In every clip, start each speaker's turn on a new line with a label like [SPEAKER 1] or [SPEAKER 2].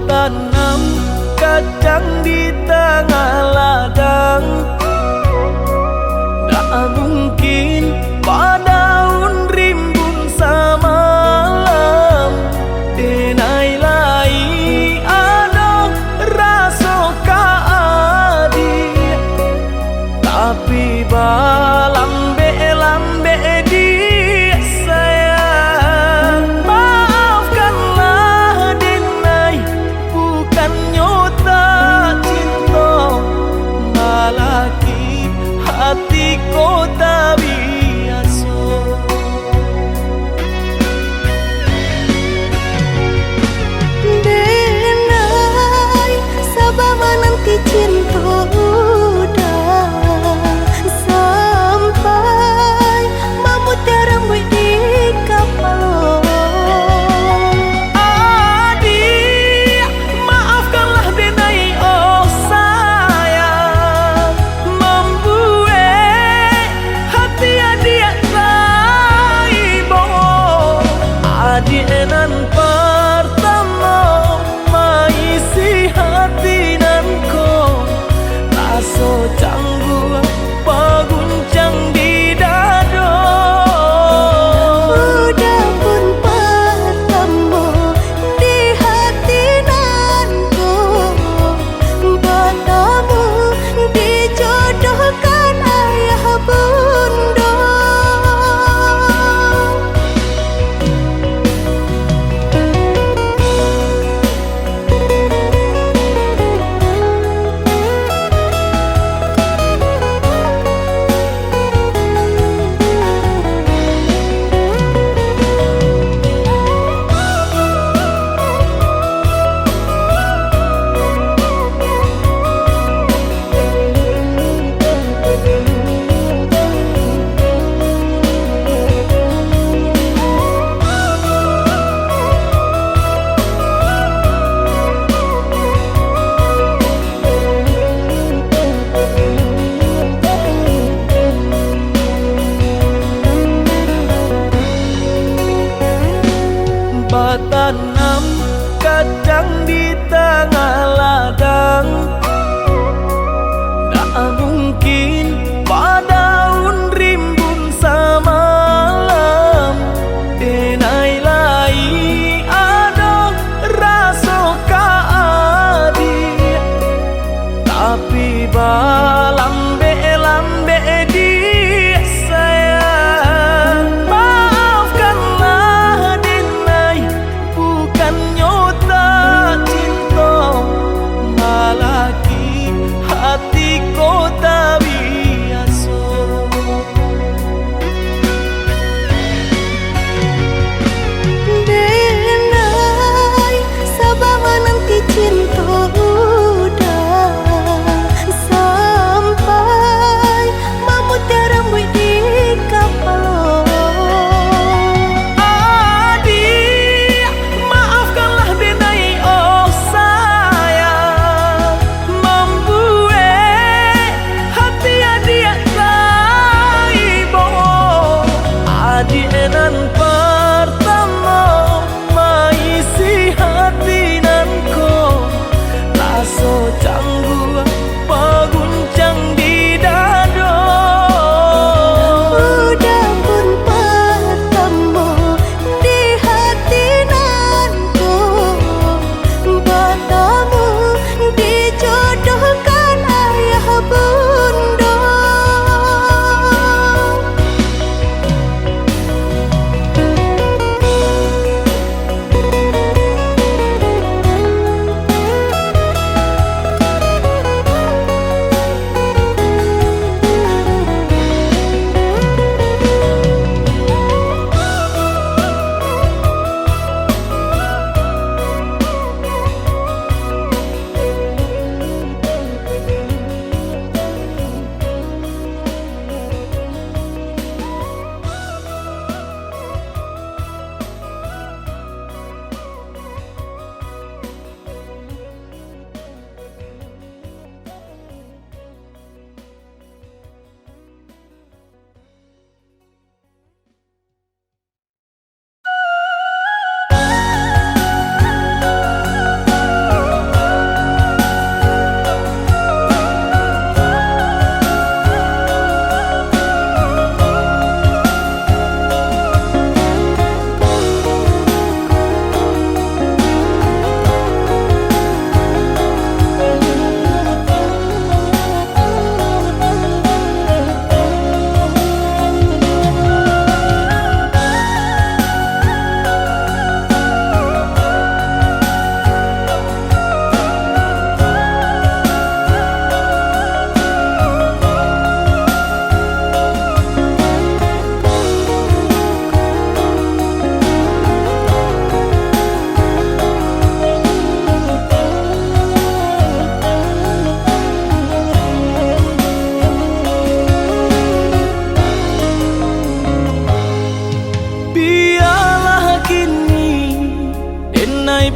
[SPEAKER 1] tanam kacang di tengah ladang, tak mungkin daun rimbun samalam. Denai lai ada rasa kaadi, tapi lambe dia sayang. Maafkanlah Denai, bukannya tak cinta, malaki hatiku tak biasa.
[SPEAKER 2] Denai, sabar menanti cinta udah sampai memutih rambut di kapal.
[SPEAKER 1] Adik, maafkanlah Denai, oh sayang, membuat hati adik raibo. Adik nan pertama maisi hati nanko, rasa canggung paguncang di dada.
[SPEAKER 2] Udah pun pertemu di hati nanku, bertemu dijodohkan ayah bunda. Tanam kacang di tengah ladang, tak mungkin daun rimbun samalam. Denai lai ada rasa kaadi, tapi lambe dia sayang. Maafkanlah Denai, bukannya tak cinta, malaki hatiku tak bisa.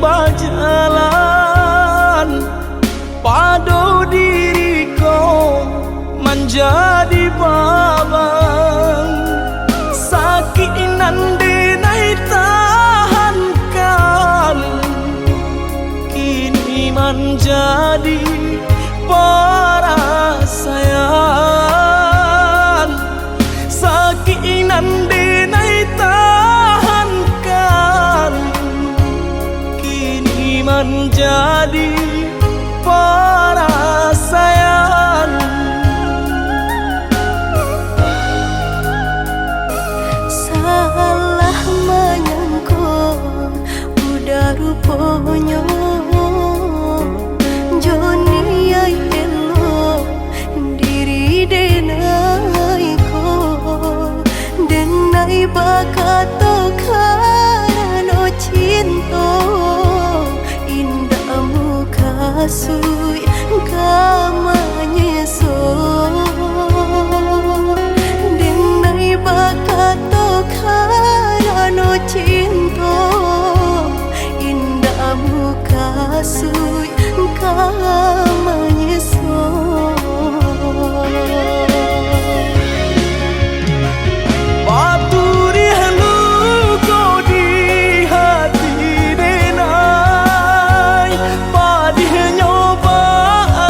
[SPEAKER 2] berjalan padu diriku menjadi babang sakit nande nai tahankan kini menjadi perasaan sakit nande nai tahankan kini menjadi perasaan.
[SPEAKER 3] Salah menyangka udah rupanya Joni ay elo diri denai ko denai bakato karano cinta indah muka sui kamanya so denai bakato karano cinta indah muka sui kamanya so
[SPEAKER 2] Paturi halu ko di hati denai padi nyoba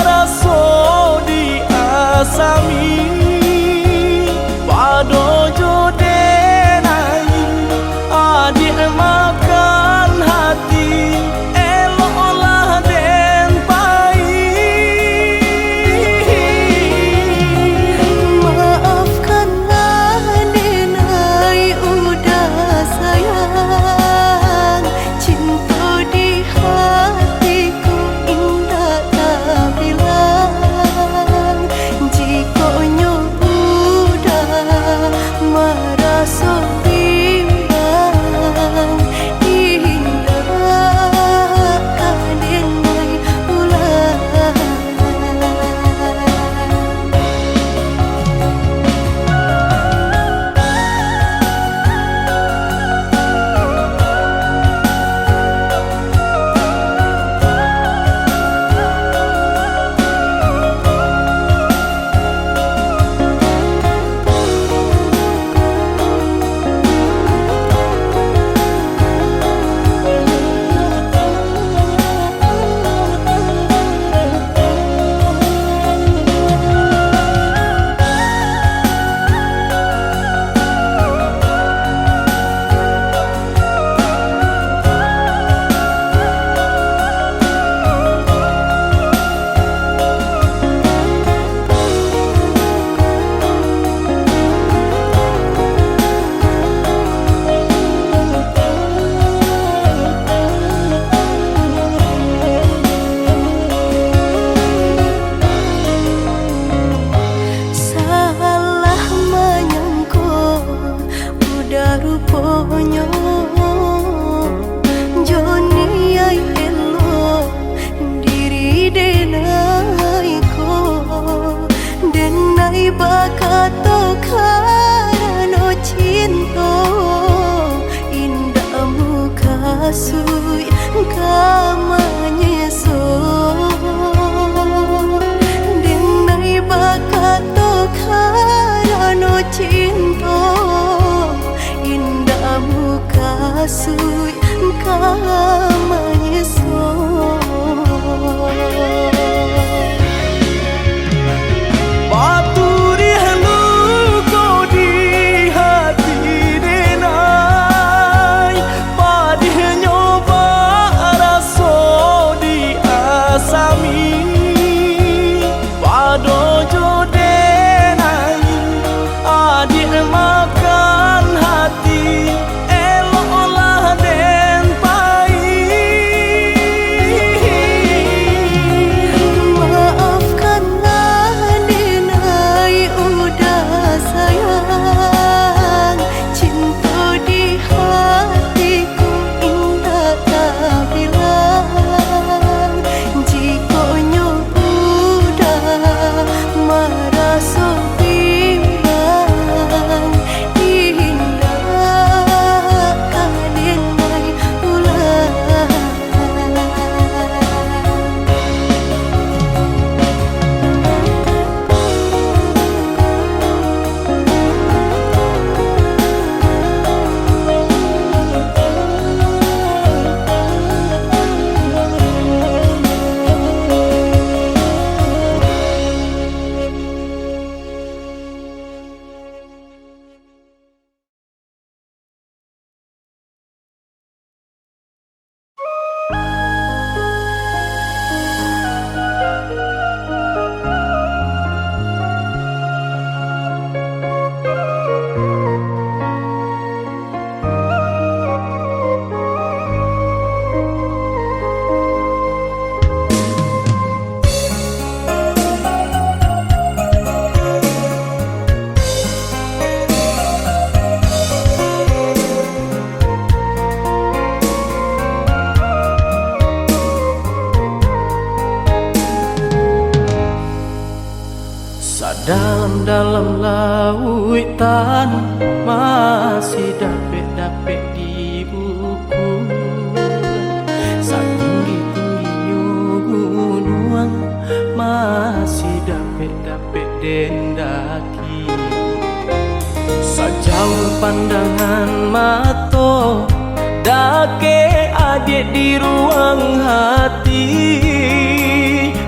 [SPEAKER 2] raso di asami pado jo denai adik makan hati elolah den pai
[SPEAKER 3] maafkanlah denai udah sayang cinta di hatiku indah tak bilang jika udah merasa bimbang indah denai ulang. Salah menyangka udah rupanya Joni ay elo diri denai ko denai bakato karano cinta indah muka sui kamanya so denai bakato karano cinta indah muka sui kamanya so
[SPEAKER 2] Paturi halu ko di hati denai padi nyoba raso di asami pado jo denai adik makan hati elolah den pai
[SPEAKER 1] Dalam-dalam lautan masih dapet-dapet di buku. Setinggi-tingginya gunung masih dapet-dapet dendaki. Sejauh pandangan mata dake adik di ruang hati.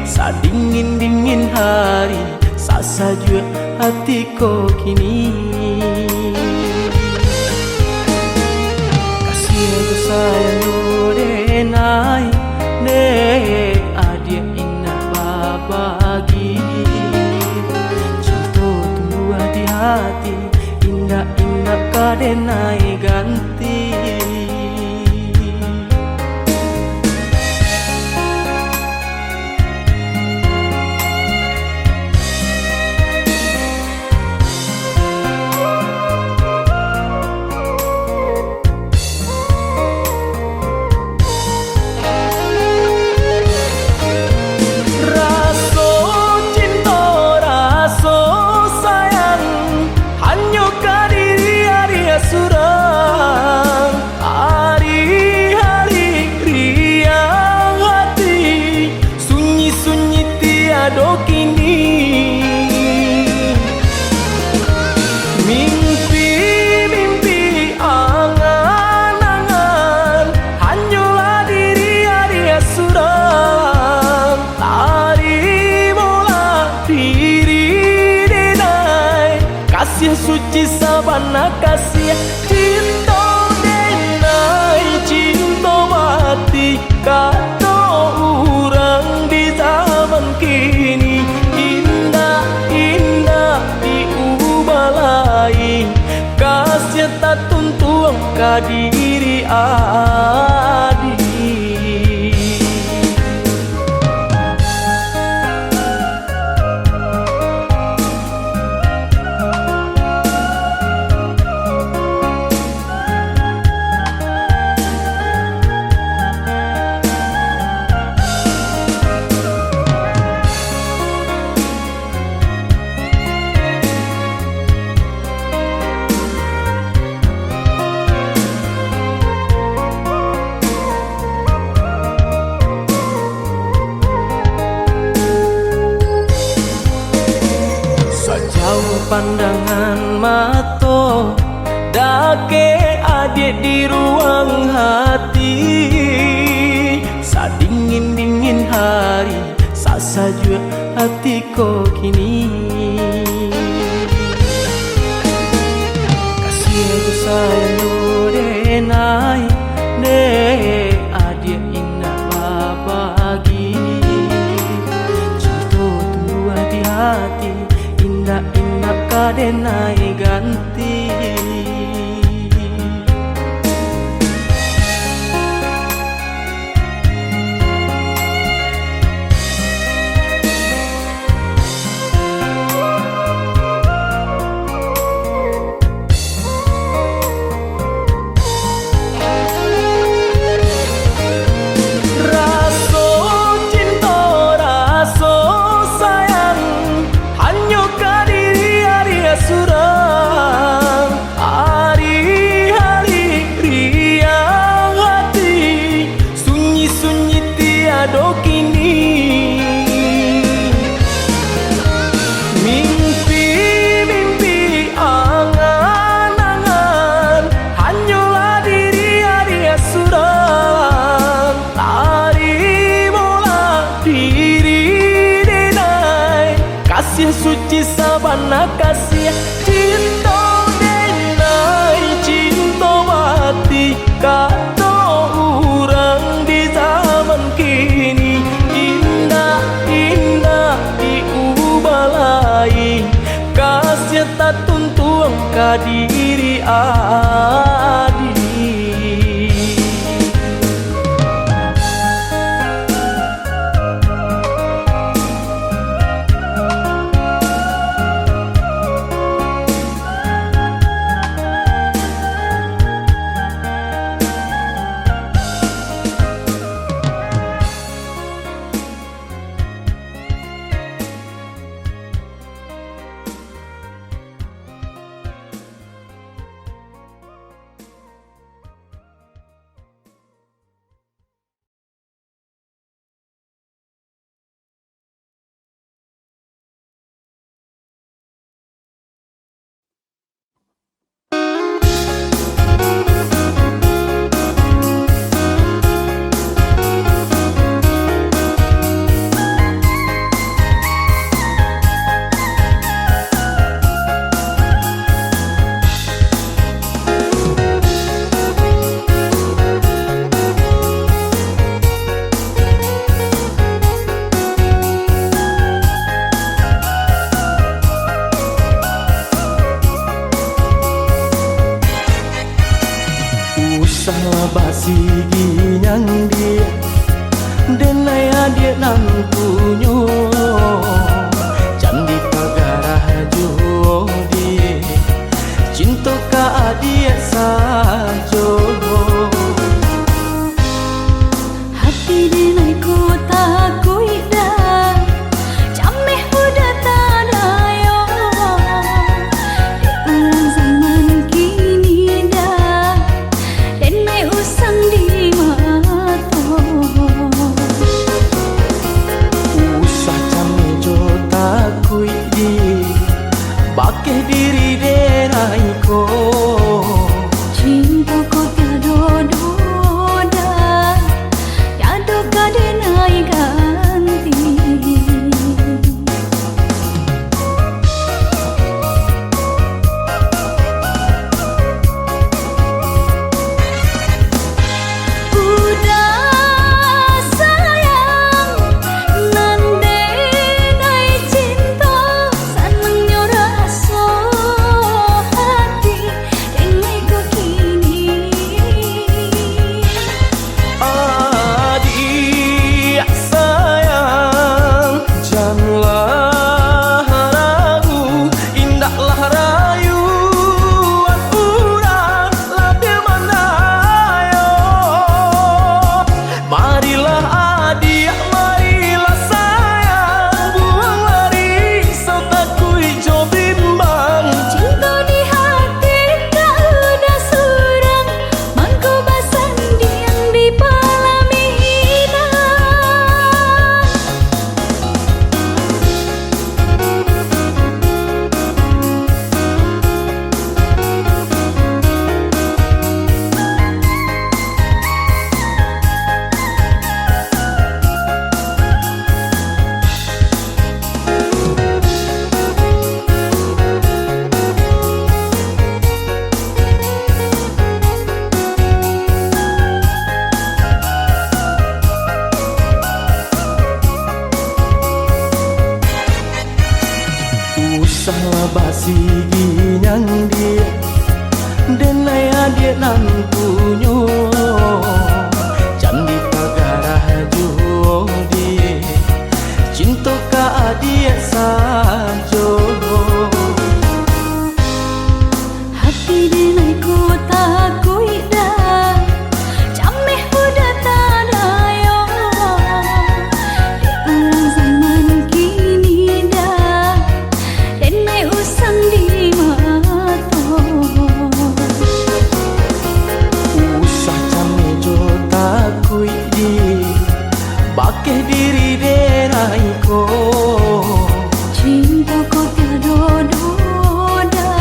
[SPEAKER 1] Sadingin-dingin hari saja hatiku kini. Kasih aku sayang denai ne adik indah babagi. Cinta tumbuh di hati, indah-indah kadenai ganti. Mimpi-mimpi, angan-angan, hanyalah diri adia suram. Tari bola diri denai, kasih suci sabana kasih cinta denai, cinta mati kata orang di zaman kini. Kasih tak tuntung ke diri adik. Sejauh pandangan mata dake adik di ruang hati. Sadingin-dingin hari saja hatiku kini. Kasih aku sayang denai ne adik indah babagi. Cinta tumbuh di hati, indah-indah kadenai ganti. Mimpi-mimpi, angan-angan, hanyalah diri adia suram. Tari bola diri denai, kasih suci sabana kasih cinta denai, cinta mati kata orang di zaman kini. Indah-indah diubalai, kasih tak tuntung ke diri adik. punyo Candi pagarah jodi Cinta ka dia sajo
[SPEAKER 3] Hati denai ku takui dah Cameh udah tadayo Di ulang zaman kini dah Denai usang di mato
[SPEAKER 1] Usah cami jo takui di Bakeh diri denai ko
[SPEAKER 3] Cinta ko tiada doda Tiada kadenai ganti Udah sayang Nande nai cinta Senangnya rasa hati Dengai ko kini
[SPEAKER 1] Adik sayang janganlah ragu indahlah rayuan urang labih manayo marilah adik marilah sayang buang lari setakui jo bimbang
[SPEAKER 3] Cinta di hati tak udah surang Mangku basan diam di pelaminan
[SPEAKER 1] Usahlah basi ginyang dia Denai adik nan punyo Candi pagarah jodi Cinta ka adik sajo
[SPEAKER 3] Hati denai ku takui dah Cameh udah tadayo Di ulang zaman kini dah Denai usang di mato
[SPEAKER 1] Usah cami jo takui di Bakeh diri denai ko
[SPEAKER 3] Cinta ko tiada doda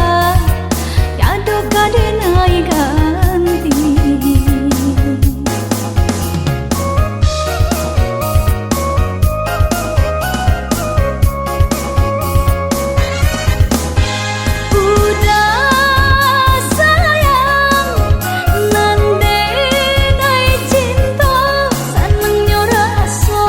[SPEAKER 3] Tiada kadenai ganti Udah sayang Nande nai cinta Senangnya rasa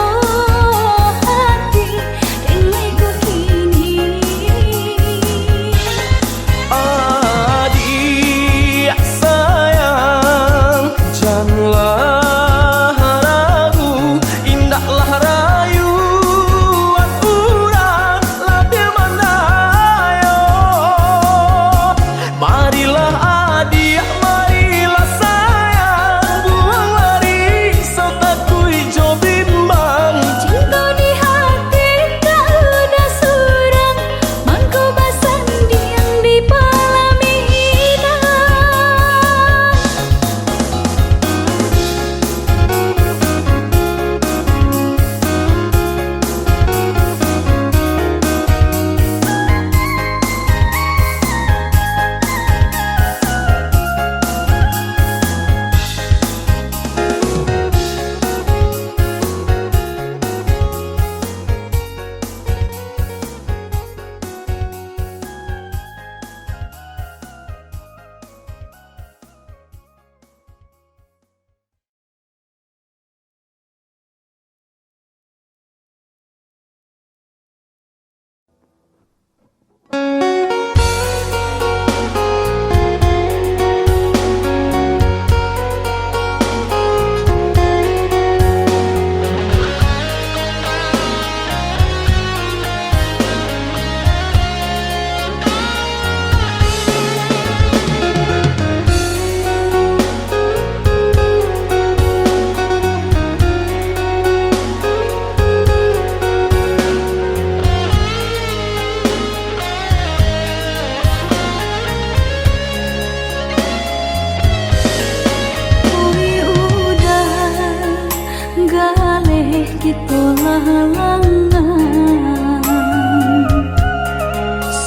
[SPEAKER 3] kita halangan.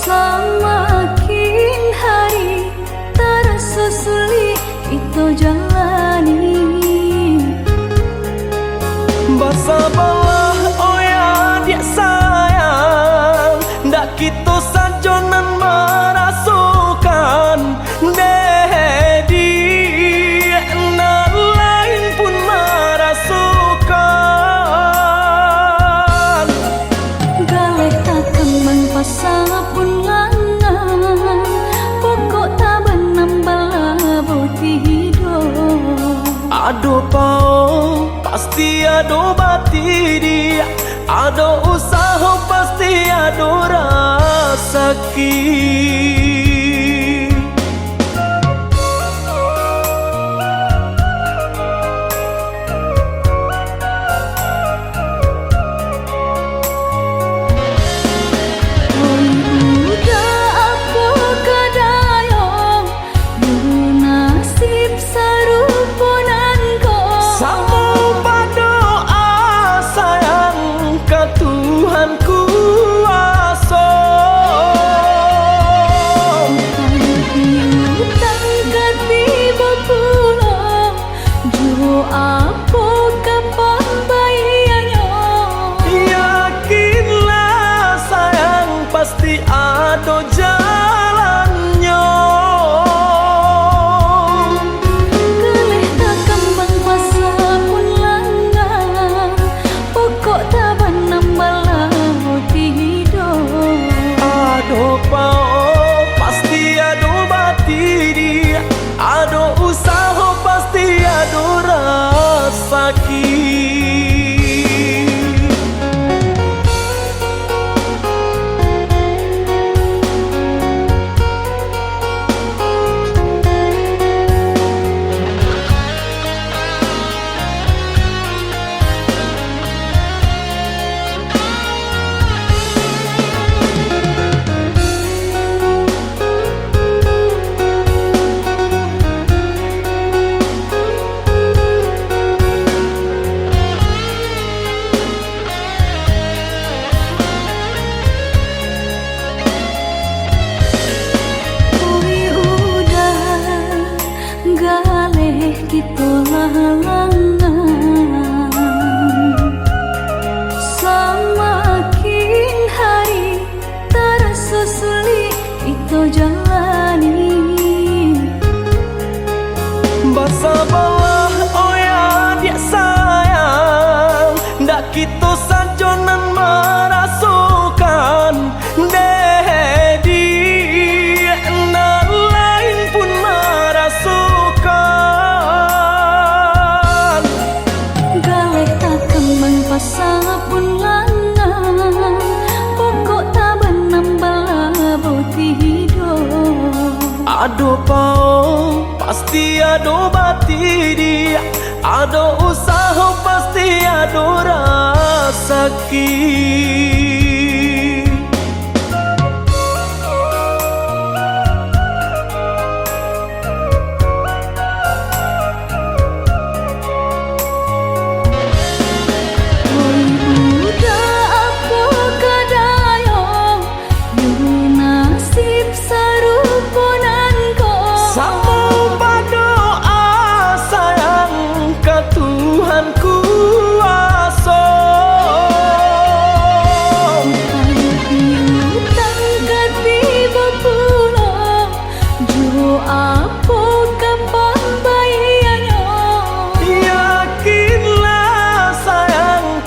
[SPEAKER 3] Semakin hari terasa sulit kita jalani.
[SPEAKER 2] Bersabarlah oh ya dia sayang, ndak kita sajonan merasukan dedi nan lain pun merasukan.
[SPEAKER 3] Galih tak kembang pasal pun langan, pokok tak benambal boti hidup.
[SPEAKER 2] Ado pau pasti ado bati dia, ado usaha pasti ado rasaki. Pasti ada jalannya.
[SPEAKER 3] Geleh tak kembang pasal pun langan, pokok tak benambal boti hidup.
[SPEAKER 2] Ada pau pasti ada bati dia, ada usaha pasti ada rasaki.
[SPEAKER 3] Galih kita halangan. Semakin hari terasa sulit kita jalani.
[SPEAKER 2] Bersabarlah oh ya dia sayang, ndak kita sajonan merasukan dedi nan lain pun merasukan.
[SPEAKER 3] Galih tak kembang pasal pun langan, pokok tak benambal boti hidup.
[SPEAKER 2] Ado pau pasti ado bati dia, ado usaha pasti ado rasaki.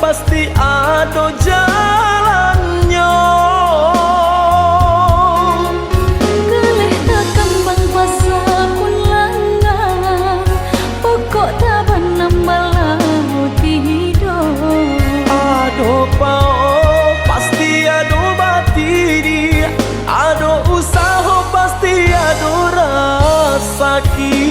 [SPEAKER 2] Pasti ada jalannya.
[SPEAKER 3] Geleh tak kembang pasal pun langan, pokok tak benambal boti hidup.
[SPEAKER 2] Ada pau pasti ada bati dia, ada usaha pasti ada rasaki.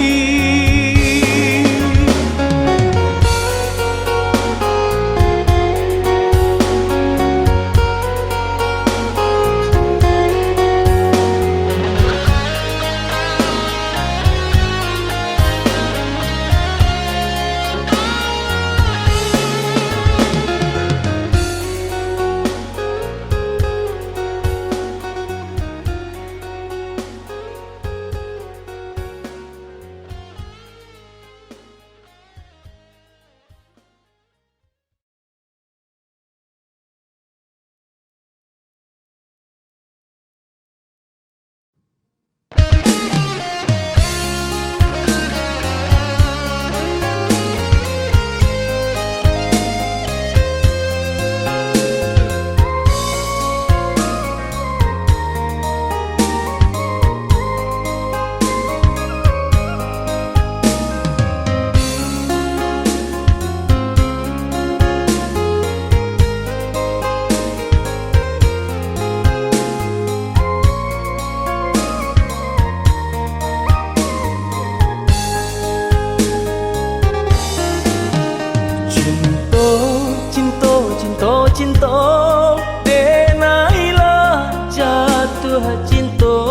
[SPEAKER 1] cinta denailah jatuh cinta.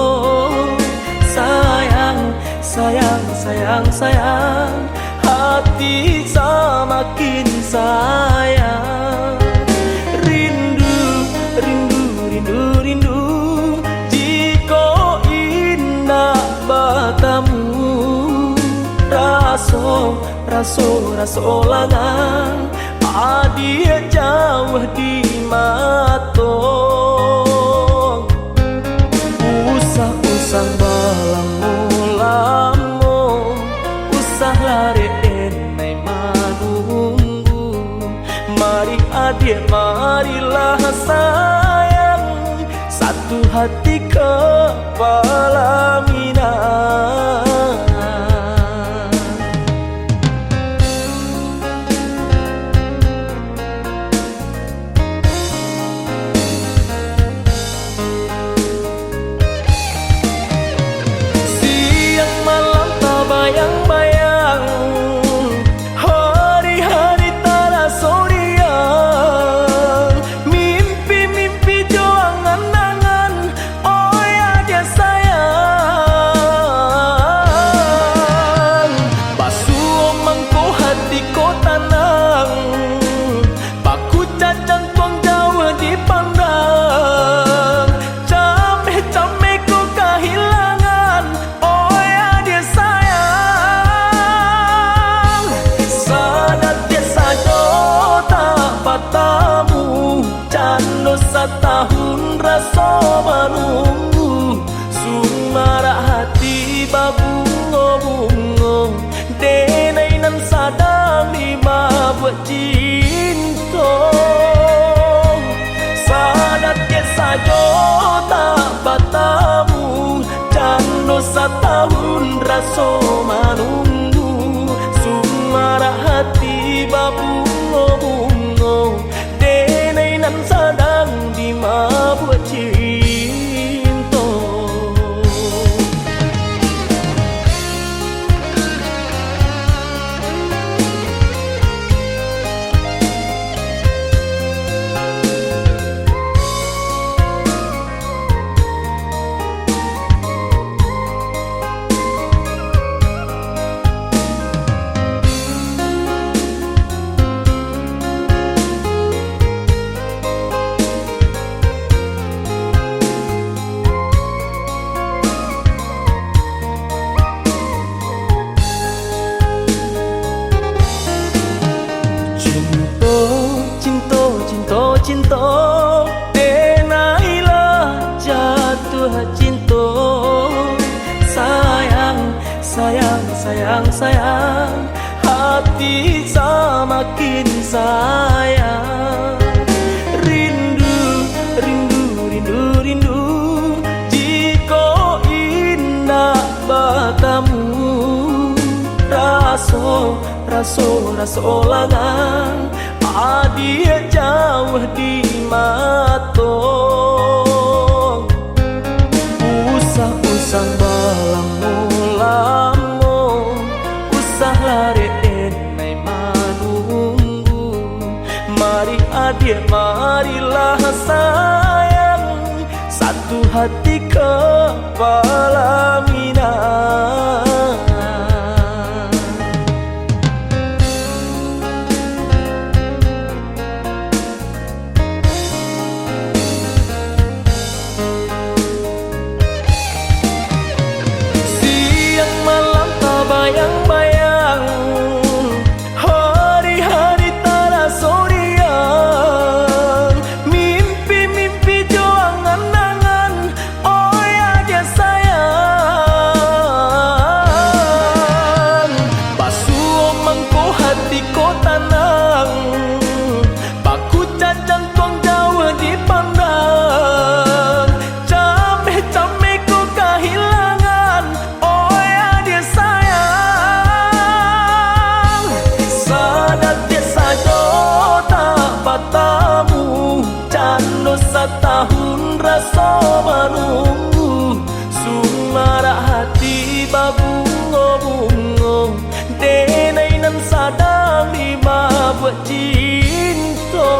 [SPEAKER 1] Sayang, sayang, sayang, sayang, hati semakin sayang. Rindu, rindu, rindu, rindu, jika indah bertemu. Raso, raso, raso langang, adia jauh di matong. Usah-usah balamu-lamu, usah lari enai manunggu. Mari adik, marilah sayang, satu hati kepala minang. Bayang-bayang hari-hari terasa riang, mimpi-mimpi jauh angan-angan, oh ya dia sayang. Basuh mangko hati ko tanang, baku cacang tuang jauh dipandang. Cameh-cameh ko kehilangan, oh ya dia sayang. Tamu cando setahun rasa menunggu, sumara hati babungo-bungo, denai nan sadang lima buat cinta. Sadat ke sajo tak bertamu, cando setahun rasa menunggu, sumara hati babungo-bungo, denai nan sadang di mabuk cinta. Cinta denailah jatuh cinta. Sayang, sayang, sayang, sayang, hati semakin sayang. Rindu, rindu, rindu, rindu, jika indah bertemu. Raso, raso, raso langang, adia jauh di matong. Usah-usah balamu-lamu, usah lari enai manunggu. Mari adik, marilah sayang, satu hati kepala minang. Bayang-bayang hari-hari terasa riang, mimpi-mimpi jauh angan-angan, oh ya dia sayang. Basuh mangko hati ko tanang, baku cacang tuang jauh dipandang. Cameh-cameh ko kehilangan, oh ya dia sayang. Tamu cando setahun rasa menunggu, sumara hati babungo-bungo, denai nan sadang lima buat cinta.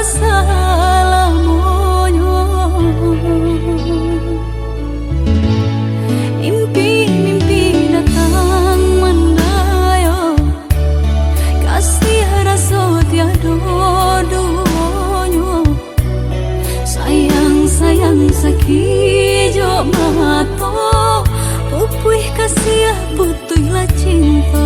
[SPEAKER 3] salamonyo. Mimpi-mimpi datang mendayo, kasih rasa tiada duonyo. Sayang-sayang sakijo mato, pupuih kasih butuhlah cinta.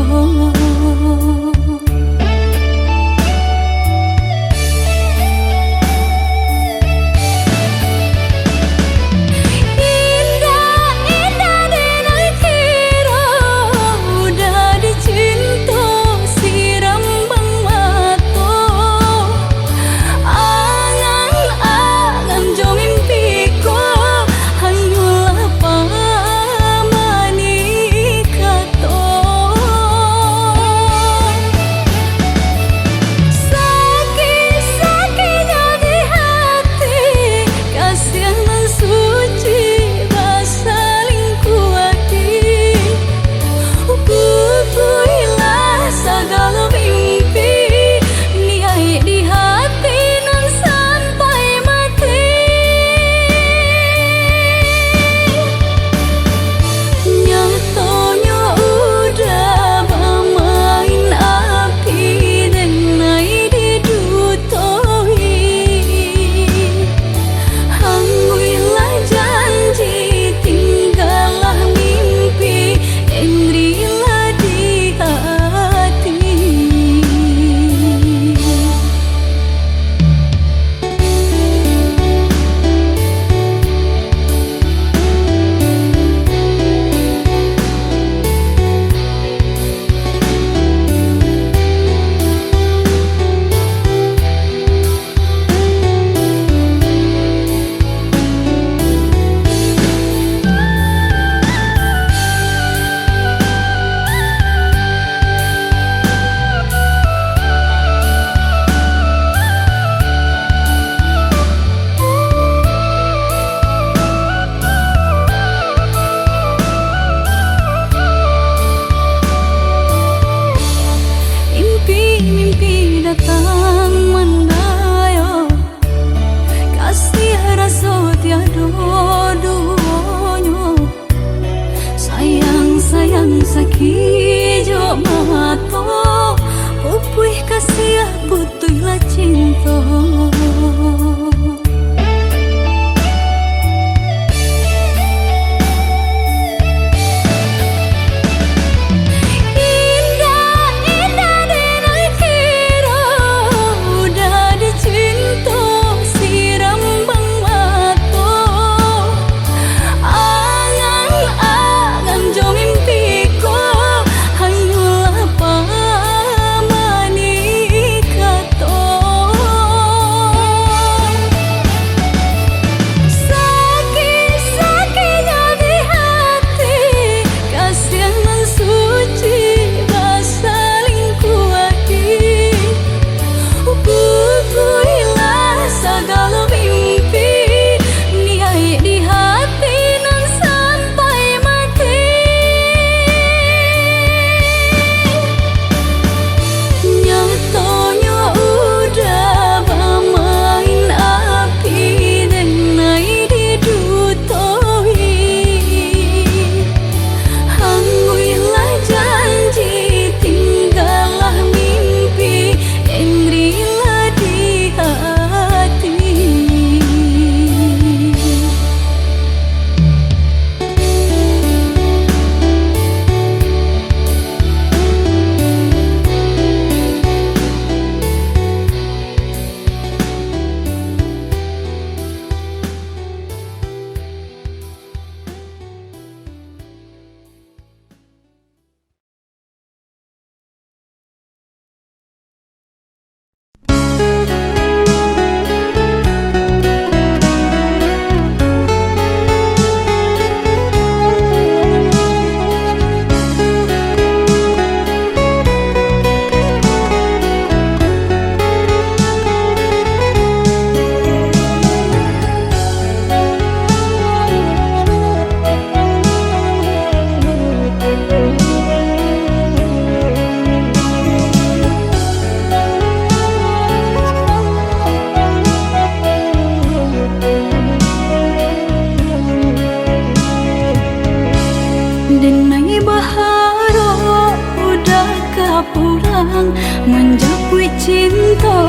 [SPEAKER 3] datang menjapui cinta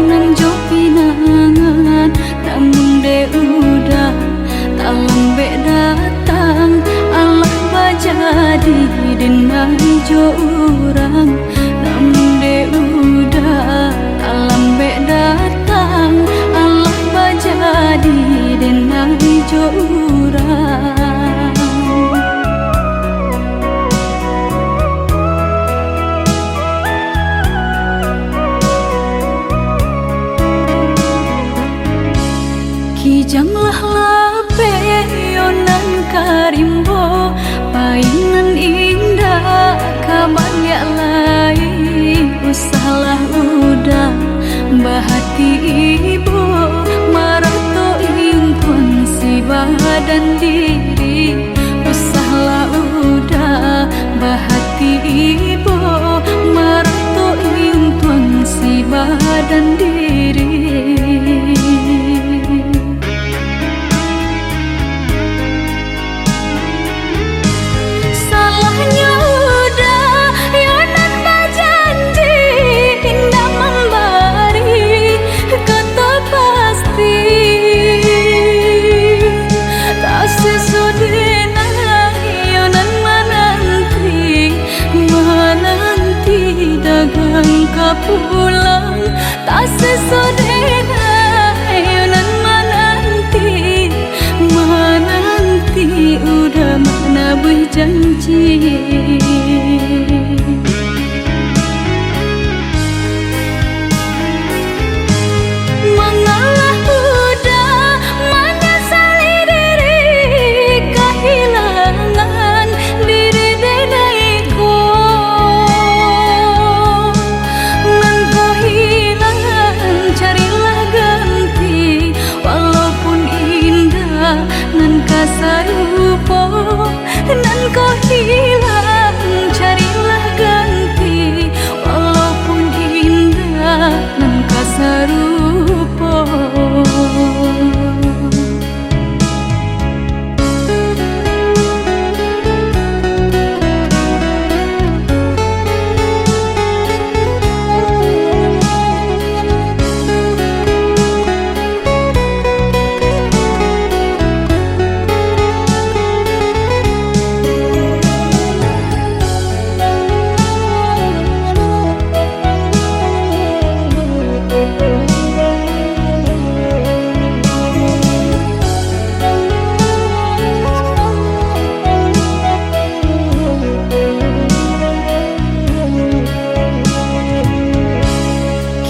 [SPEAKER 3] nan jo pinangan namun de udah tak lambe datang Allah bajadi denai jo urang namun de udah tak lambe datang Allah bajadi denai jo urang. Kijanglah lape yonan karimbo painan indah kabar ya lain usahlah udah bahati ibu marato impun si badan diri usahlah udah bahati ibu marato impun si badan diri. Pulang tak sesodena yonan menanti udah mana berjanji. Mengalah udah menyesali diri kehilangan diri denaiku. Nan kasarupo nan kau hilang carilah ganti walaupun indah nan kasarupo.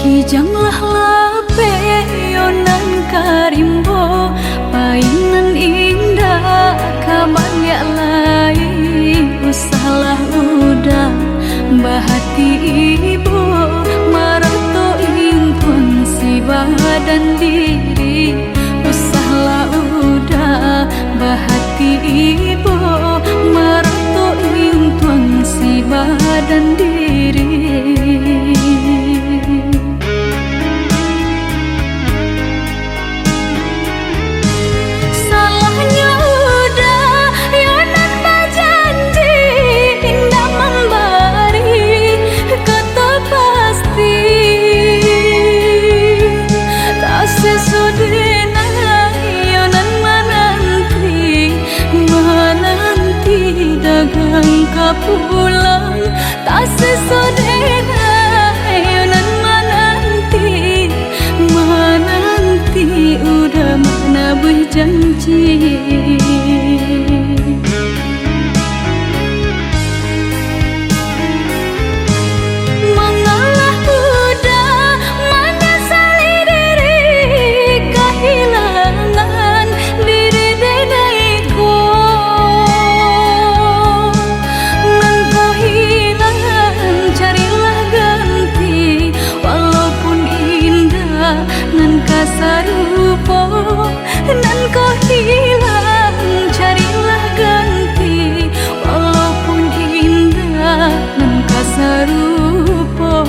[SPEAKER 3] Kijanglah lape yonan karimbo painan indah kabar ya lain usahlah udah bahati ibu marato impun si badan diri usahlah udah bahati ibu marato impun si badan diri. Pulang tak sesodena yonan menanti udah mana berjanji. Mengalah udah menyesali diri kehilangan diri denaiku. Nan kasarupo nan kau hilang carilah ganti walaupun indah nan kasarupo.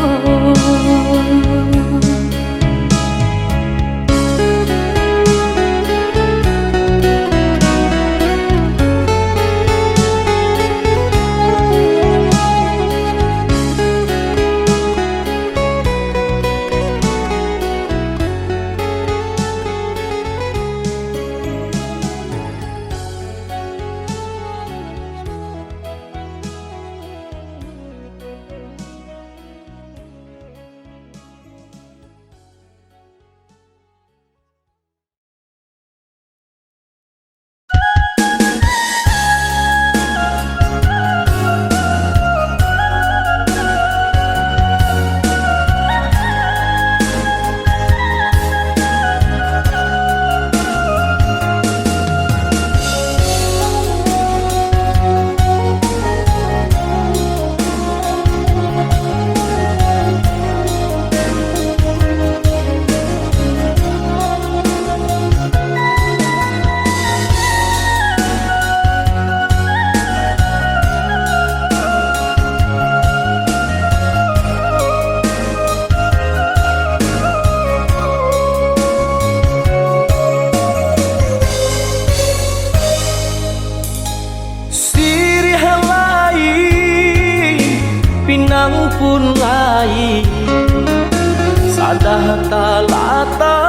[SPEAKER 1] Sadah talata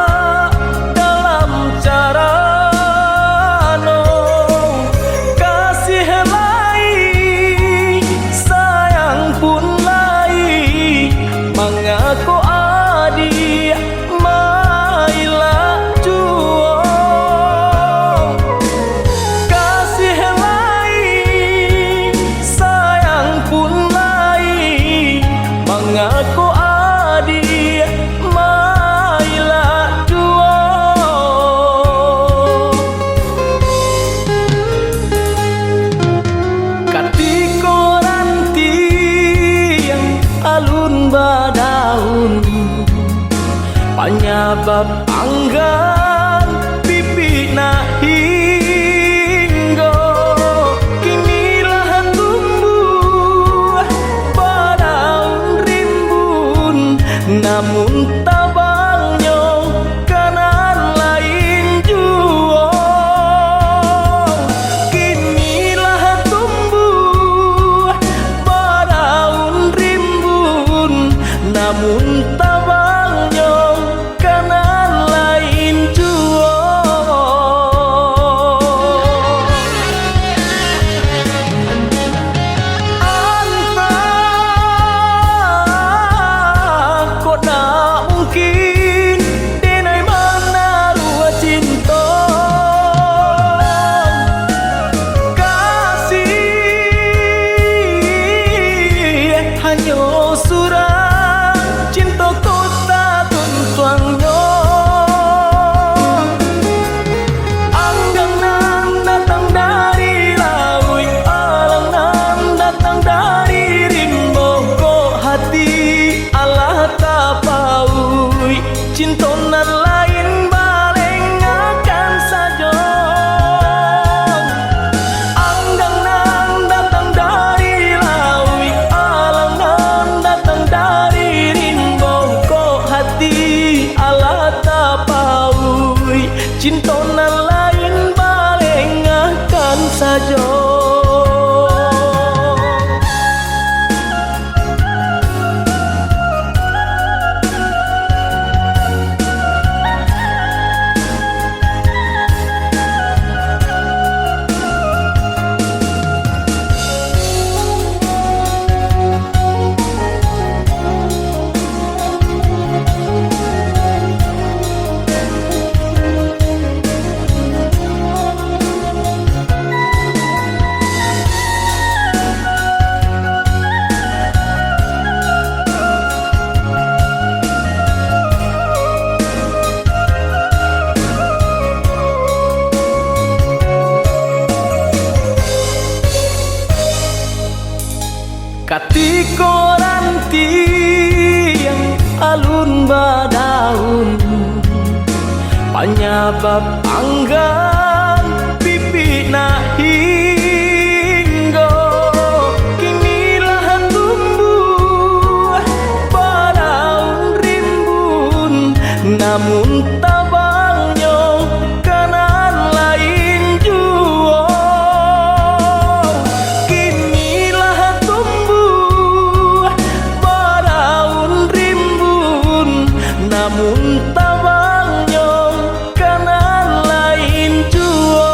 [SPEAKER 1] dalam cara no kasih lai sayang pun lai mengaku adi mailah juo kasih lai sayang pun lai mengaku adi mailah juo katiko ranti yang alun badaun penyebab anggan pipi hinggo kinilah tumbuh badaun rimbun namun tabangnya kanan lain juo kinilah tumbuh badaun rimbun namun tabangnya kanan lain juo anta kok tak mungkin denai mana rua cinta kasih hanya surang cinta kota tuntuangnya anggangan datang dari laui alangan datang dari rimbo kok hati Allah tapaui cintonan lain baleng akan saja anggangan datang dari laui alangan datang dari rimbo kok hati Allah tapaui cintonan lain baleng akan saja katiko ranti yang alun badaun penyebab anggan pipi hinggo kinilah tumbuh badaun rimbun namun tabangnya kanan lain juo kinilah tumbuh badaun rimbun namun tabangnya kanan lain juo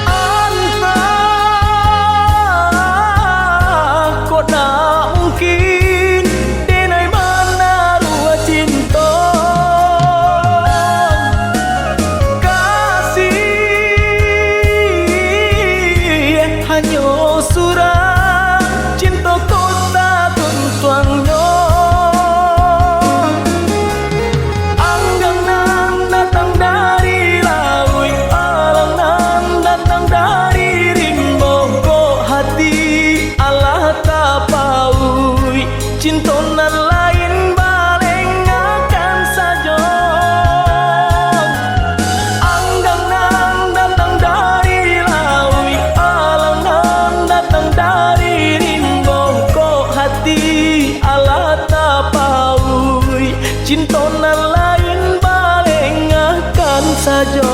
[SPEAKER 1] anta kok tak mungkin denai mana rua cinta kasih hanya surang cinta kota tuntuangnya anggangan datang dari laui alangan datang dari rimbo kok hati Allah tapaui cintonan lain baleng akan saja anggangan datang dari laui alangan datang dari rimbo kok hati Allah tapaui cintonan lain baleng akan saja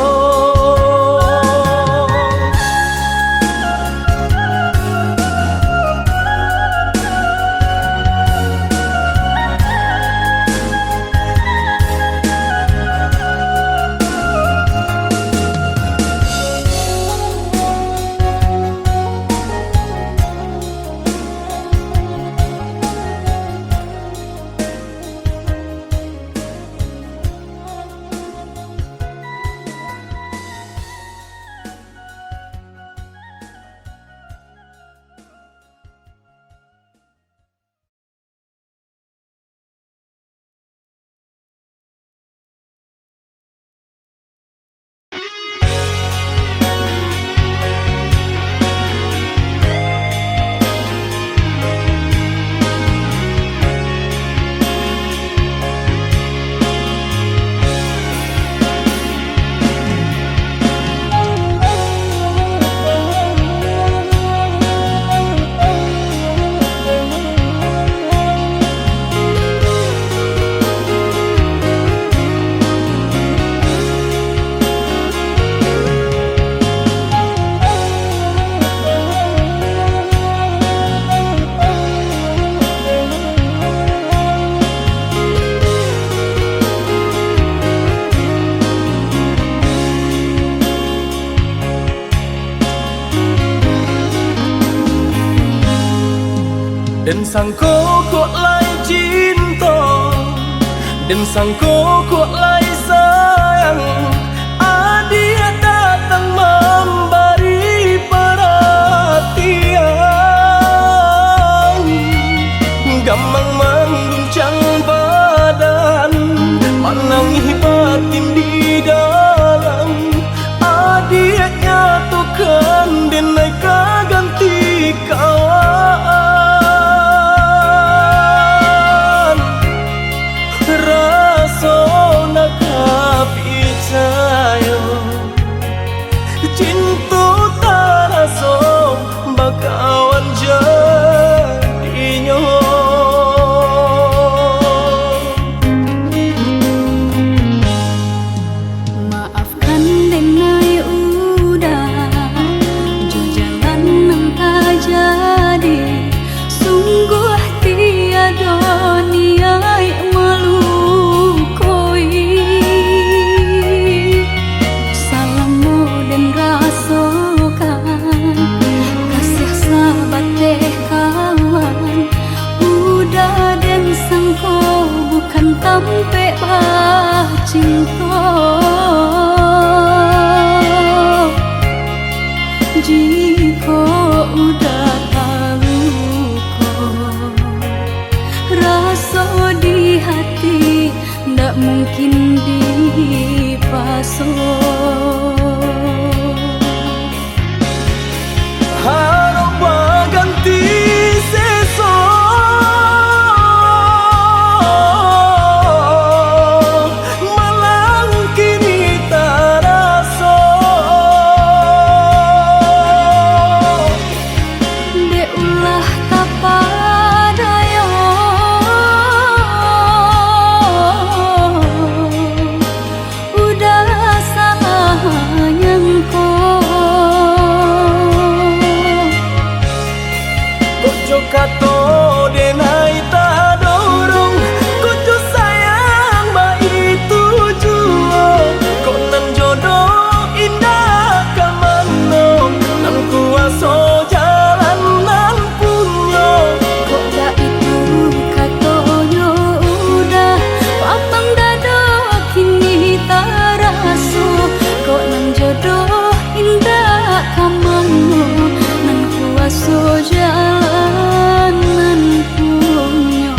[SPEAKER 1] Dan sang ko kok lai cinta, dan sang ko kok lai sayang. Dia datang memberi perhatian, gamang mengguncang badan, menangis batin di dalam. Dia nyatukan denai ganti kawan. Rasa nak percaya cinta tak rasa bakawan jadinya.
[SPEAKER 3] Maafkan denai udah jo jalan nang tak jadi. Sungguh tiada niat melukoi. Salamu dan rasakan kasih sahabat deh kawan. Udah dan sangko bukan tampe cinta. Jika udah tahu kok rasa di hati ndak mungkin dipasok.
[SPEAKER 1] Harap ganti sesok, malang kini tak rasa.
[SPEAKER 3] Dek ulah tapadaya, udah salah nyangko.
[SPEAKER 1] Kojo kato denai tak dorong, kojo sayang baik tujuan. Kok nan jodoh indah kamano, nan kuasa jalan nan punya.
[SPEAKER 3] Kok dah itu katonyo udah papang dada kini tak raso. Kok nan jodoh indah kamano, nan kuasa jalan nan punya.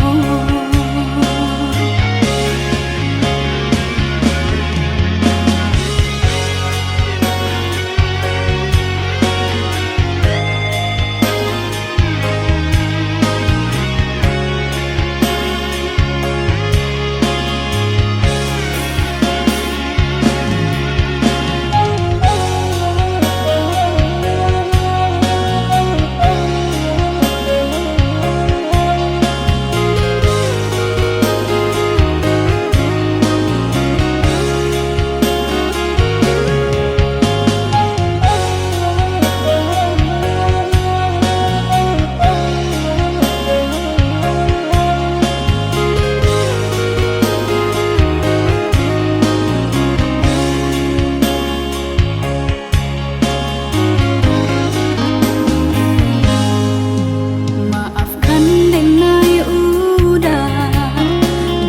[SPEAKER 3] Maafkan denai udah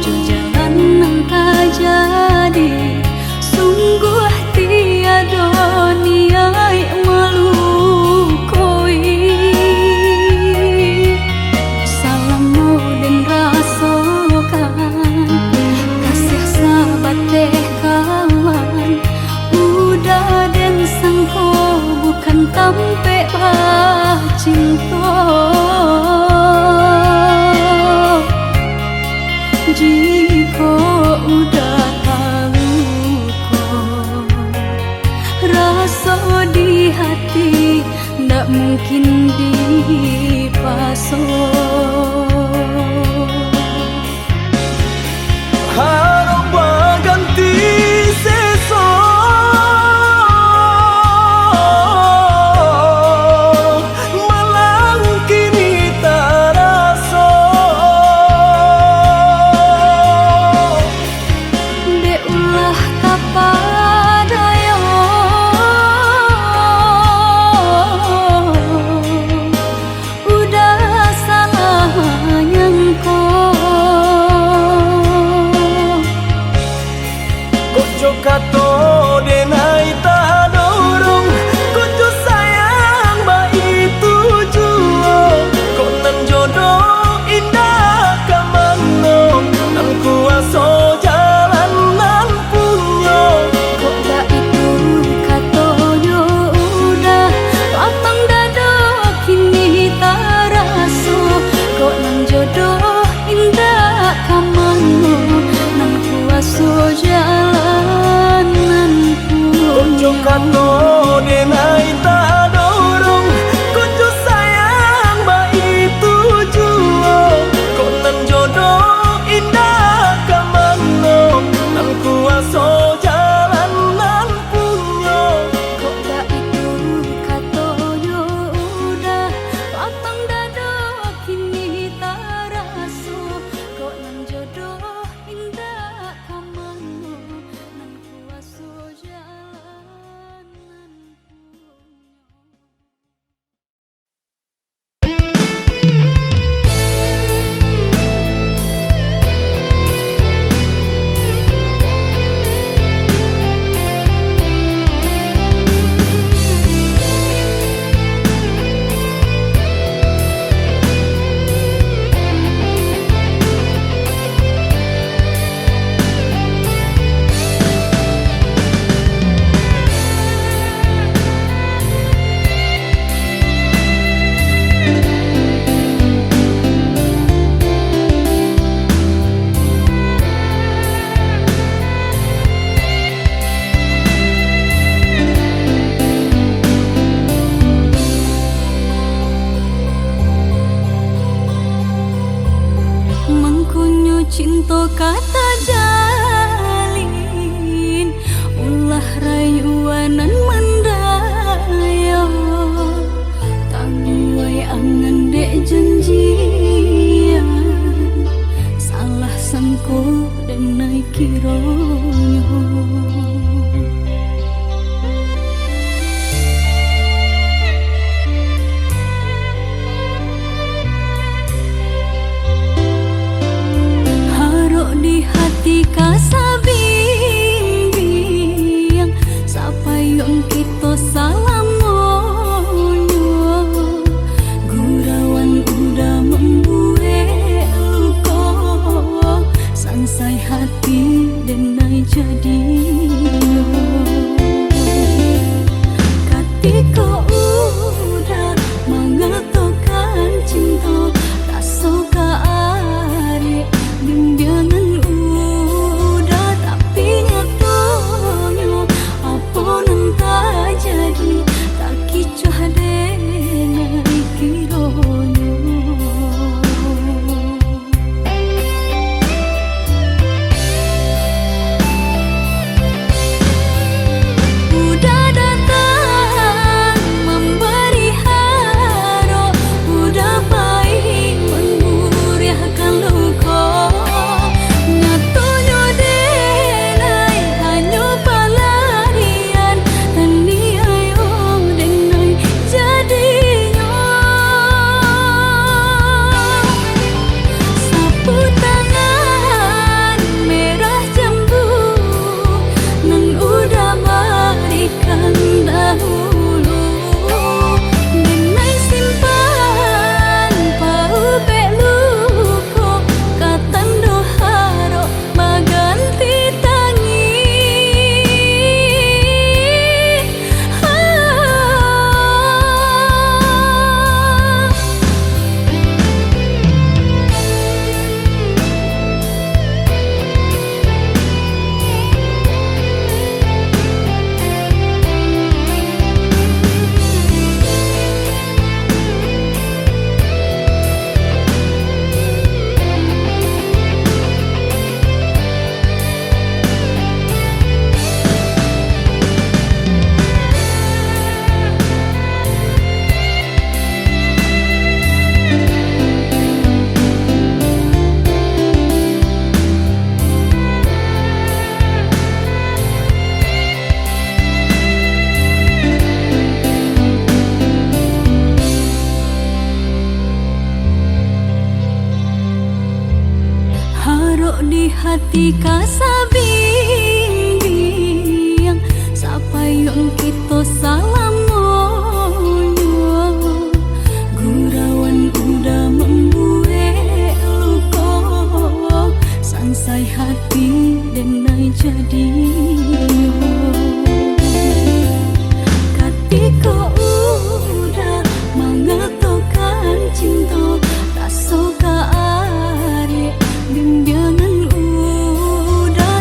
[SPEAKER 3] jo jalan nang tak jadi. Sungguh tiada niat melukoi. Salamu dan rasakan kasih sahabat deh kawan. Udah dan sangko bukan tampe cinta. Jika udah tahu kok rasa di hati ndak mungkin dipasok.
[SPEAKER 1] Harap ganti sesok, malang kini tak rasa.
[SPEAKER 3] Dek ulah tapadaya, udah salah cinta kata jalin ulah rayuanan mendayo tangguai angan dek janjian salah sangko dan naik kironyo. Di hati kasabing sapayong kita salamonyo gurawan udah membuat luka sansai hati denai jadinya ketika udah mengatakan cinta rasa kaari bimbingan di hati kasabing sapayong kita salamonyo gurawan udah membuat luka sansai hati denai jadinya ketika udah mengatakan cinta rasa kaari bimbingan udah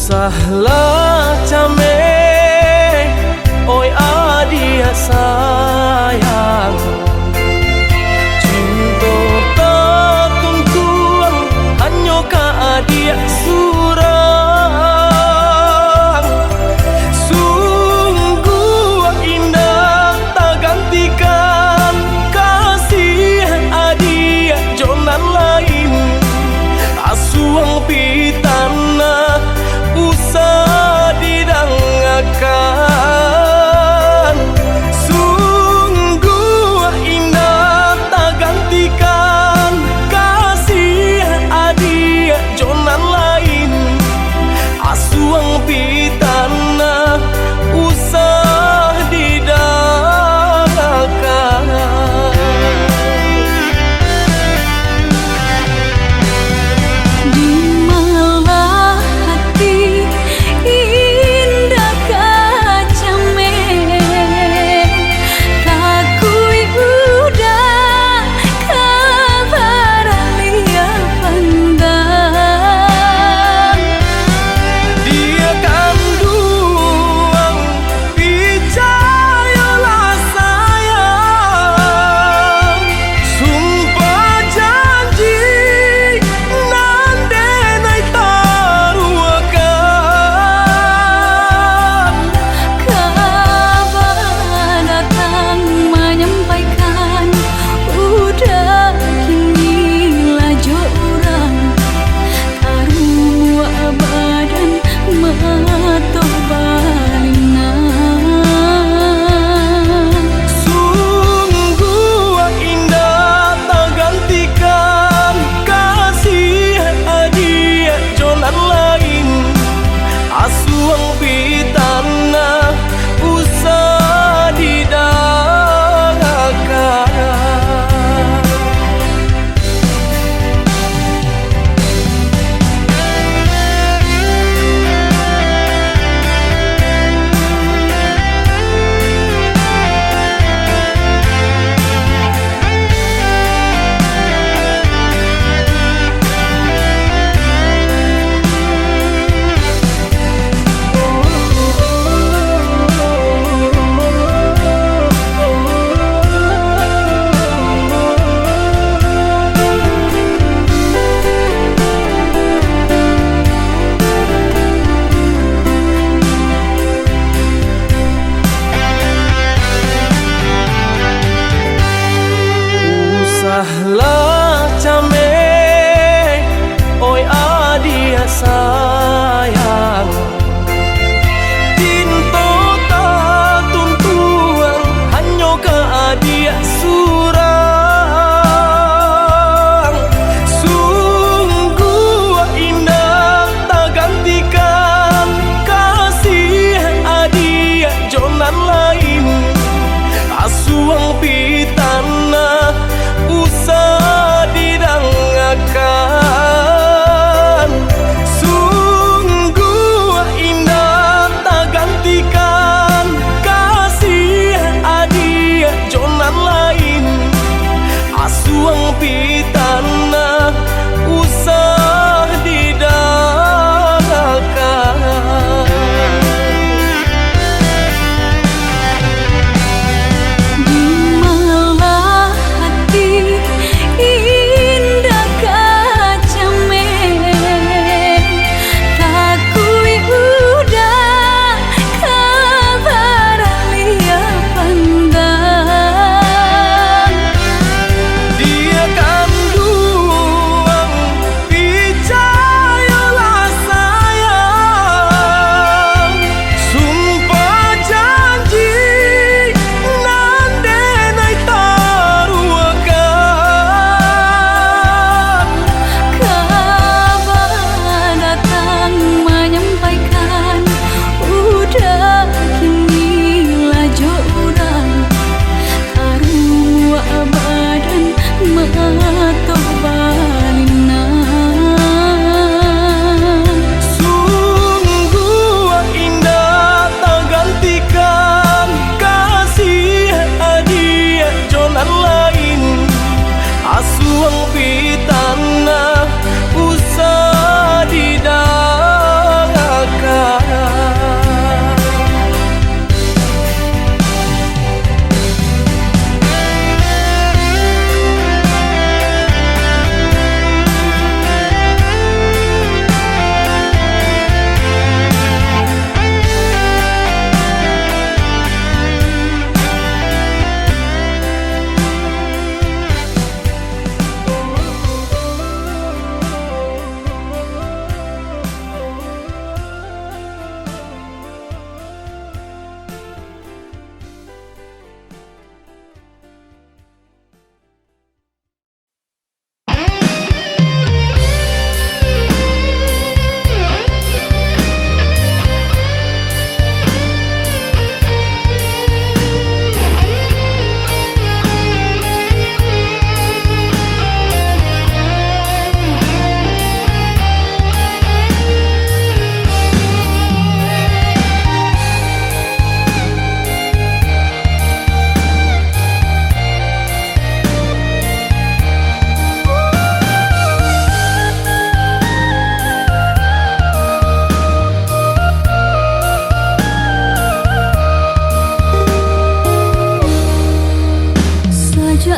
[SPEAKER 1] Usahlah came, oi adia sayang, cinta tatun kuang hanya ka adia surang. Sungguh indah tak gantikan kasih adia jonan lain, asuang pitana usah didangakan.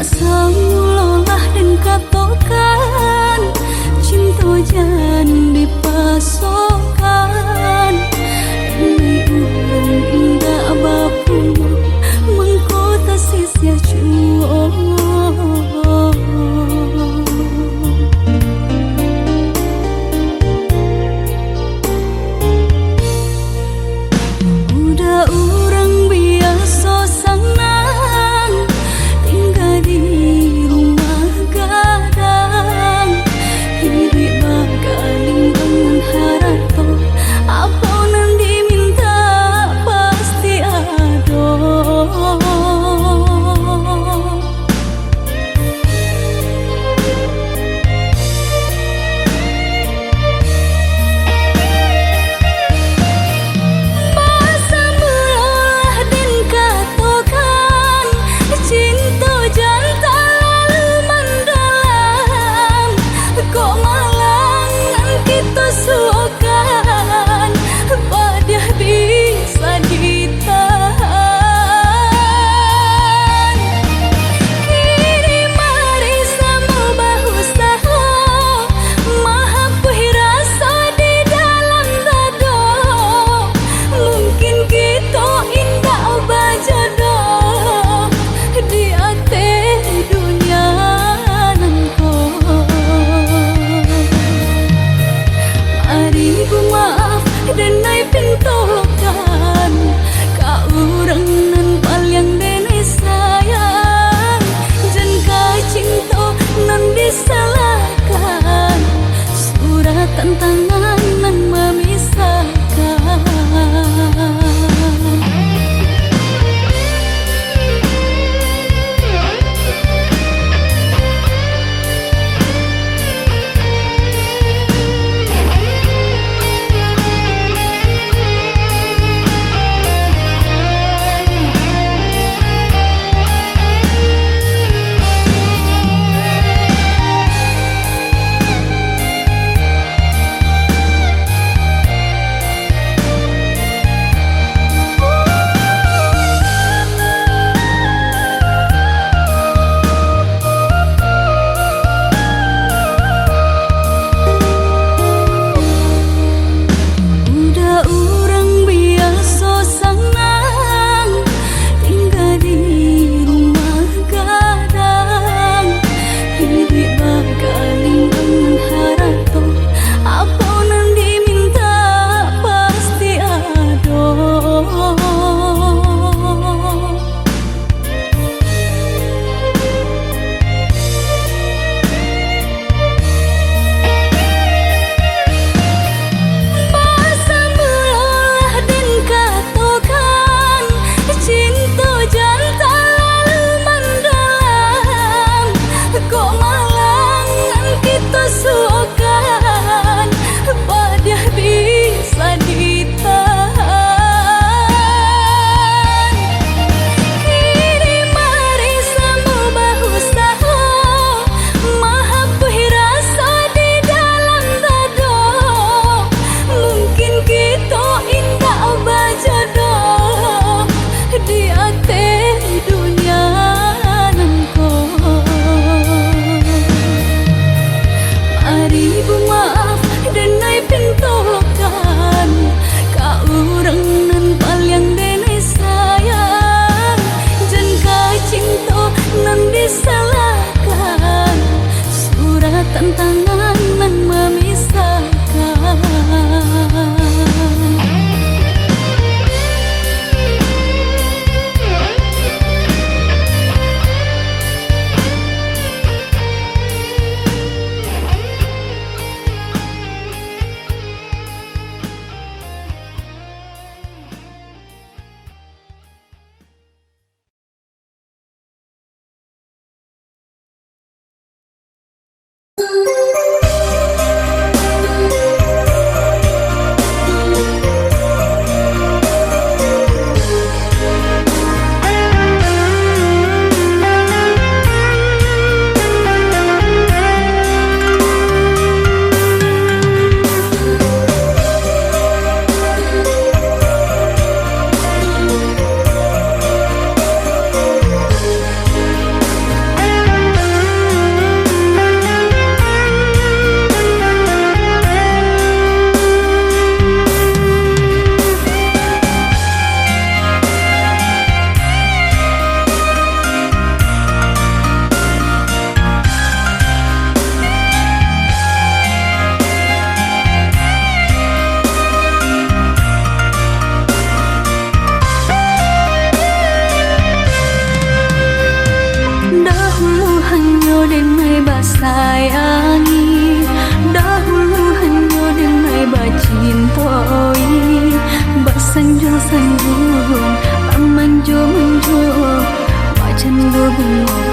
[SPEAKER 3] samulolah dan katokan cinta jan dipasokan Demi ulung indah bapu mengkota sisya cuo Udah orang biasa senang tinggal di rumah gadang Hidup bakaling dengan harap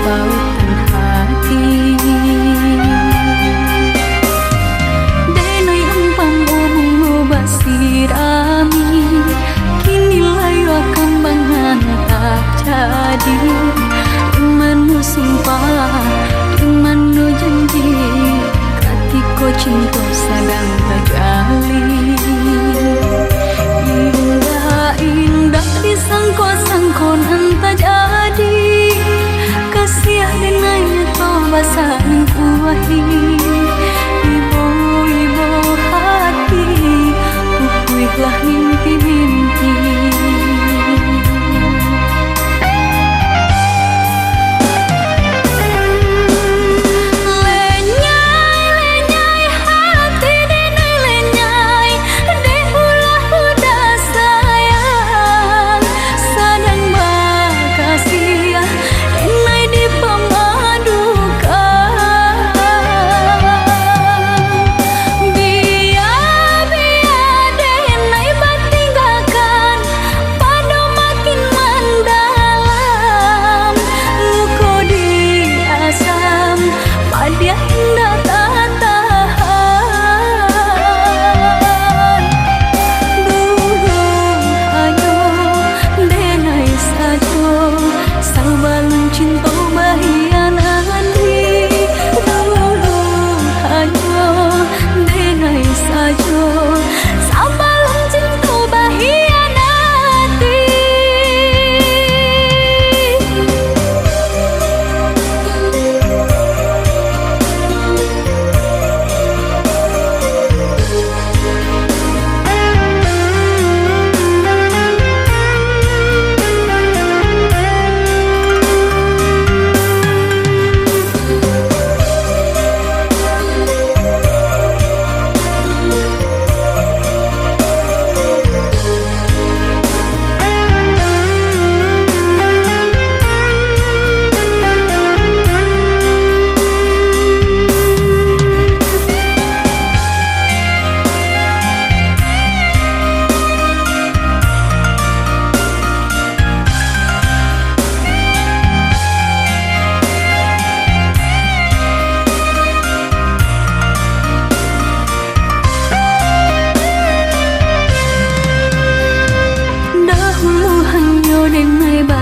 [SPEAKER 3] pautan hati. Denai umpam bungo basirami, kini layu akan bangan tak jadi. Manu sumpah, manu janji, katiko cinta sedang terjalin. Indah disangko-sangko nan jadi, kasih denai toh basah kuahi. Ibu hati, pupuihlah mimpi-mimpi.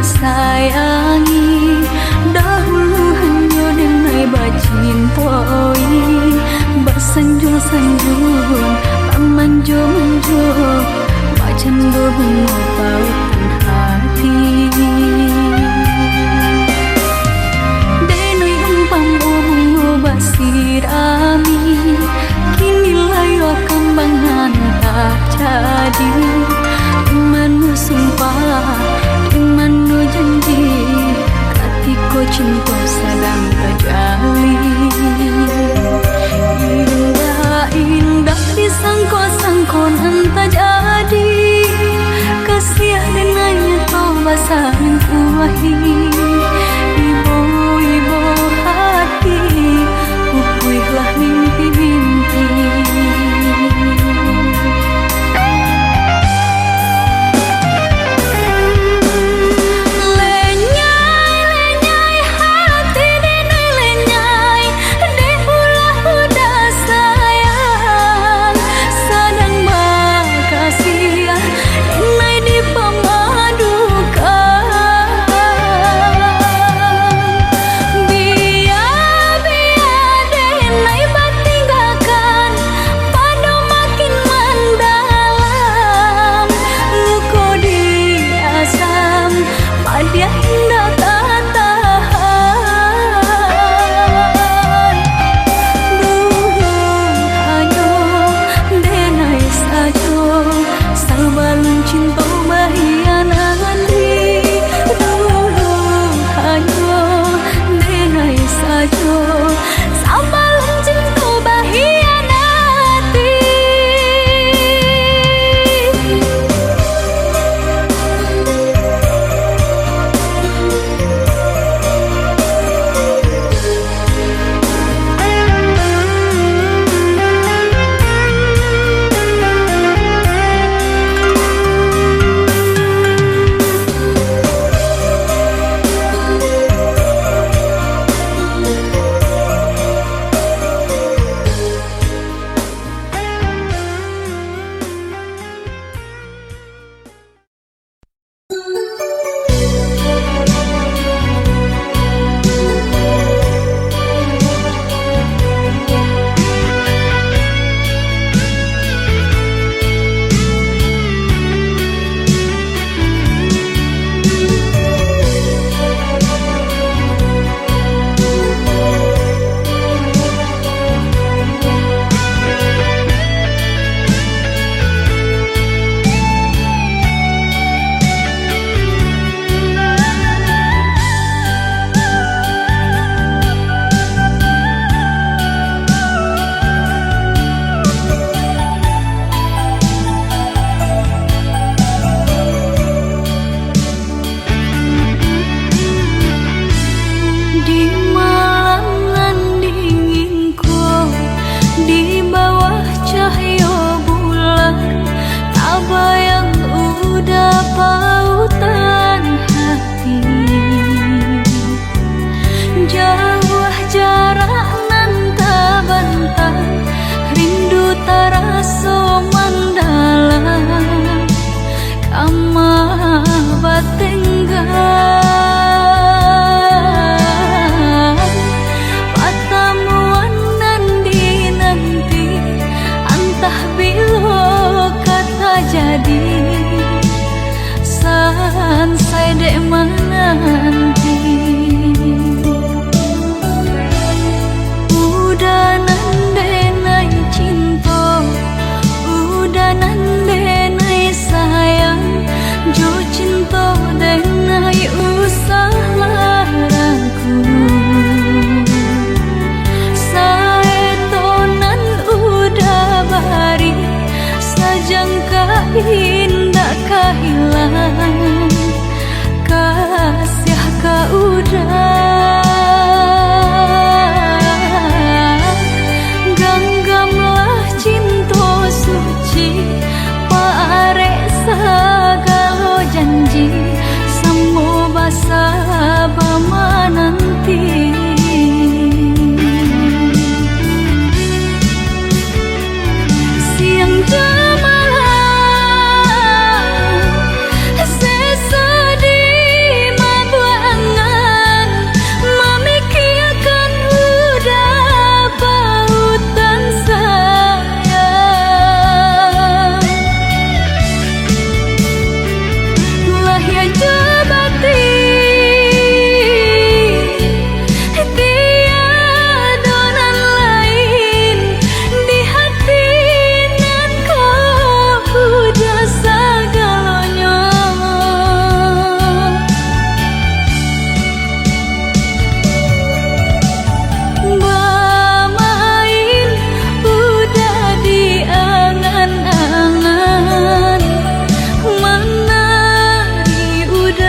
[SPEAKER 3] Sayangi dahulu hanya denai bacimpoi, basanjung-sanjung, manjung-manjung, bacando bunga pautan hati. Denai umpam bunga basirami, kini layu akan bangan tak jadi. Manu sumpah, manu janji, katiko cinta sedang terjalin. Indah disangko-sangko nan jadi, kasih denai toh basah kuahi. Ibu hati, pupuihlah mimpi-mimpi. Lenyai hati denai lenyai. jadi sansai dek menanti. Udah nandenai cinta, udah nandenai sayang, jo cinta denai usah larangku. Saetonan udah bari, sajangka indah kehilangan, kasih ka udah. Ganggamlah cinta suci, parek sagalo janji, semua basa bama nanti. Siang jemalah sesedih mabuangan, memikirkan udah pautan sayang. Lah ya jabati tiadonan lain di hati nan kau udah segalanya. Bamain udah diangan-angan, menari udah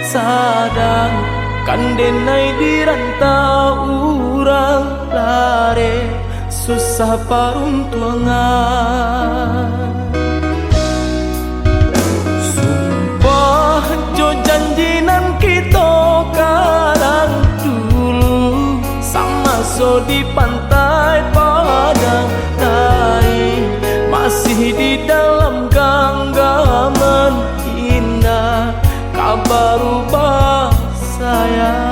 [SPEAKER 1] sadang kandenai di rantau urang lare susah paruntuangan. Sumpah jo janjinan kita kalang dulu sama so di pantai Padang Lain masih di dalam genggaman indah kabar ubah sayang.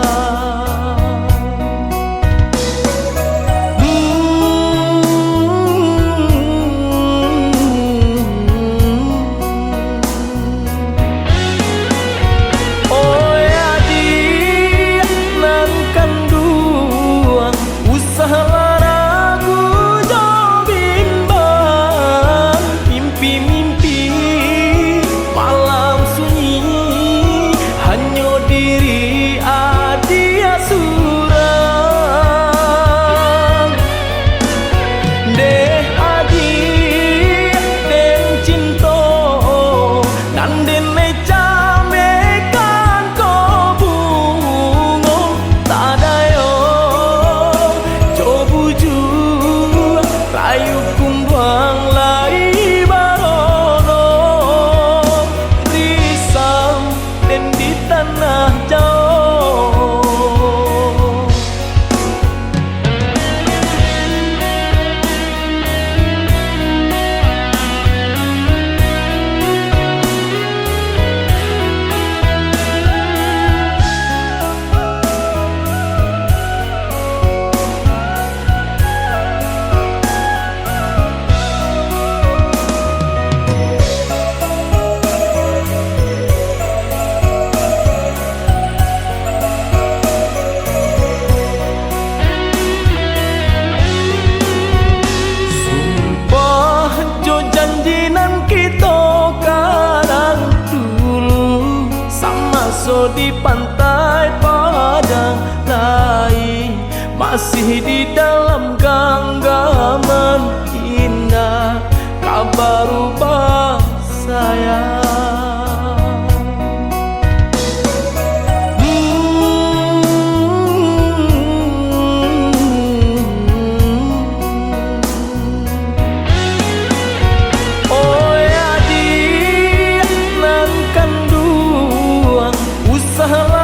[SPEAKER 1] So di pantai Padang Lain masih di dalam genggaman indah kabar ubah sayang. Oh ya di nan kanduang usaha